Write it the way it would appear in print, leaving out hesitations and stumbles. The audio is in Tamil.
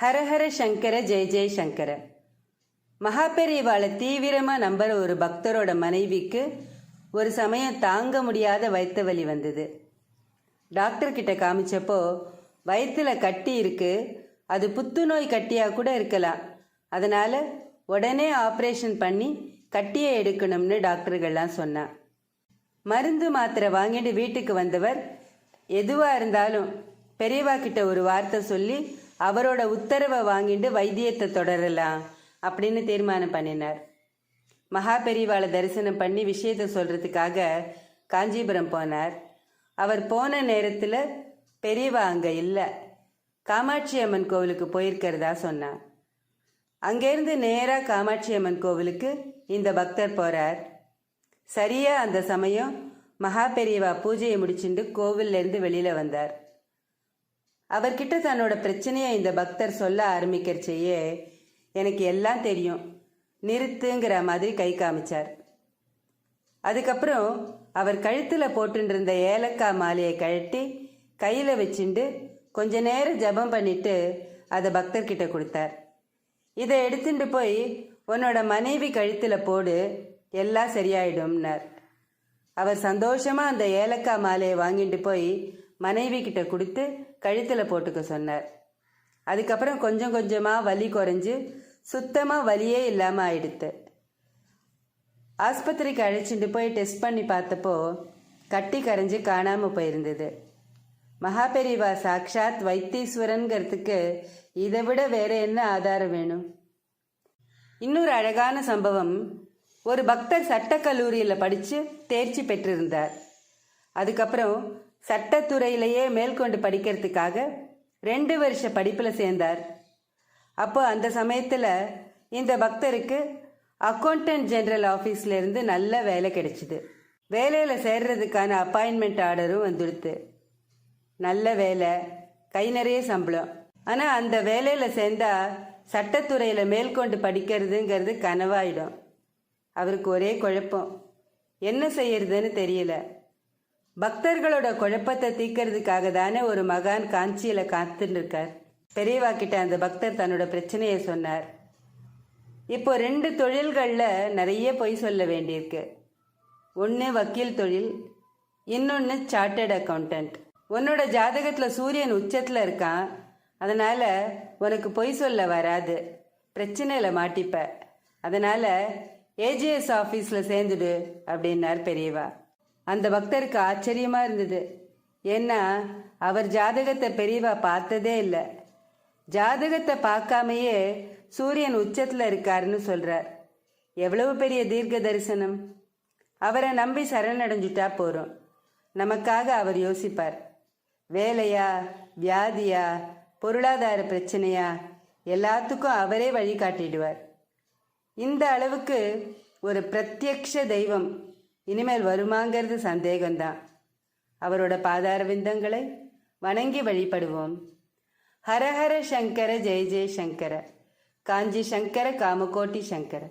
ஹரஹர சங்கர ஜெய ஜெய சங்கர. மகாபெரிவாளை தீவிரமாக நம்புற ஒரு பக்தரோட மனைவிக்கு ஒரு சமயம் தாங்க முடியாத வயிற்று வலி வந்தது. டாக்டர் கிட்ட காமிச்சப்போ வயிற்றுல கட்டி இருக்கு, அது புத்துநோய் கட்டியாக கூட இருக்கலாம், அதனால் உடனே ஆப்ரேஷன் பண்ணி கட்டியை எடுக்கணும்னு டாக்டர்கள்லாம் சொன்னான். மருந்து மாத்திரை வாங்கிட்டு வீட்டுக்கு வந்தவர் எதுவாக இருந்தாலும் பெரியவா கிட்ட ஒரு வார்த்தை சொல்லி அவரோட உத்தரவை வாங்கிட்டு வைத்தியத்தை தொடரலாம் அப்படின்னு தீர்மானம் பண்ணினார். மகா பெரியவாளை தரிசனம் பண்ணி விஷயத்தை சொல்கிறதுக்காக காஞ்சிபுரம் போனார். அவர் போன நேரத்தில் பெரியவா அங்கே இல்லை, காமாட்சி அம்மன் கோவிலுக்கு போயிருக்கிறதா சொன்னார். அங்கேருந்து நேராக காமாட்சி அம்மன் கோவிலுக்கு இந்த பக்தர் போகிறார். சரியாக அந்த சமயம் மகா பெரியவா பூஜையை முடிச்சுட்டு கோவில்லேருந்து வெளியில் வந்தார். அவர்கிட்ட தன்னோட பிரச்சனையை இந்த பக்தர் சொல்ல ஆரம்பிக்கிறச்சேயே எனக்கு எல்லாம் தெரியும், நிறுத்துங்கிற மாதிரி கை காமிச்சார். அதுக்கப்புறம் அவர் கழுத்தில் போட்டுருந்த ஏலக்காய் மாலையை கழட்டி கையில் வச்சுட்டு கொஞ்ச நேரம் ஜபம் பண்ணிட்டு அதை பக்தர்கிட்ட கொடுத்தார். இதை எடுத்துட்டு போய் உன்னோட மனைவி கழுத்தில் போடு, எல்லாம் சரியாயிடும்னார். அவர் சந்தோஷமாக அந்த ஏலக்காய் மாலையை வாங்கிட்டு போய் மனைவி கிட்ட கொடுத்து கழுத்தில் போட்டுக்க சொன்னார். அதுக்கப்புறம் கொஞ்சம் கொஞ்சமாக வலி குறைஞ்சு சுத்தமாக வலியே இல்லாமல் ஆயிடுத்து. ஆஸ்பத்திரிக்கு அழைச்சிட்டு போய் டெஸ்ட் பண்ணி பார்த்தப்போ கட்டி கரைஞ்சி காணாமல் போயிருந்தது. மகாபெரிவா சாக்ஷாத் வைத்தீஸ்வரன்கிறதுக்கு இதை விட வேற என்ன ஆதாரம் வேணும்? இன்னொரு அழகான சம்பவம், ஒரு பக்தர் சட்டக்கல்லூரியில் படித்து தேர்ச்சி பெற்றிருந்தார். அதுக்கப்புறம் சட்டத்துறையிலேயே மேற்கொண்டு படிக்கிறதுக்காக 2 வருஷ படிப்பில் சேர்ந்தார். அப்போ அந்த சமயத்தில் இந்த பக்தருக்கு அக்கௌண்டன்ட் ஜெனரல் ஆஃபீஸ்லேருந்து நல்ல வேலை கிடைச்சிது. வேலையில் சேர்றதுக்கான அப்பாயின்மெண்ட் ஆர்டரும் வந்துடுத்து. நல்ல வேலை, கை நிறைய சம்பளம். ஆனால் அந்த வேலையில் சேர்ந்தா சட்டத்துறையில் மேற்கொண்டு படிக்கிறதுங்கிறது கனவாயிடும். அவருக்கு ஒரே குழப்பம், என்ன செய்யறதுன்னு தெரியல. பக்தர்களோட குழப்பத்தை தீர்க்கறதுக்காக தானே ஒரு மகான் காஞ்சியில் காத்துட்டு இருக்கார். பெரியவா கிட்ட அந்த பக்தர் தன்னோட பிரச்சனையை சொன்னார். இப்போ 2 தொழில்களில் நிறைய பொய் சொல்ல வேண்டியிருக்கு. ஒன்று வக்கீல் தொழில், இன்னொன்று சார்ட்டர்ட் அக்கௌண்டன்ட். உன்னோட ஜாதகத்தில் சூரியன் உச்சத்தில் இருக்கான், அதனால் உனக்கு பொய் சொல்ல வராது, பிரச்சனையில் மாட்டிப்ப. அதனால் ஏஜிஎஸ் ஆஃபீஸில் சேர்ந்துடு அப்படின்னார் பெரியவா. அந்த பக்தருக்கு ஆச்சரியமாக இருந்தது. ஏன்னா அவர் ஜாதகத்தை பெரியவா பார்த்ததே இல்லை. ஜாதகத்தை பார்க்காமையே சூரியன் உச்சத்தில் இருக்காருன்னு சொல்கிறார். எவ்வளவு பெரிய தீர்க்க தரிசனம்! அவரை நம்பி சரணடைஞ்சுட்டா போகிறோம். நமக்காக அவர் யோசிப்பார். வேலையா, வியாதியா, பொருளாதார பிரச்சனையா, எல்லாத்துக்கும் அவரே வழி காட்டிடுவார். இந்த அளவுக்கு ஒரு பிரத்யக்ஷ தெய்வம் இனிமேல் வருமாங்கிறது சந்தேகம்தான். அவரோட பாதார விந்தங்களை வணங்கி வழிபடுவோம். ஹரஹர சங்கர ஜெய ஜெய சங்கர. காஞ்சி சங்கர காமகோட்டி சங்கர.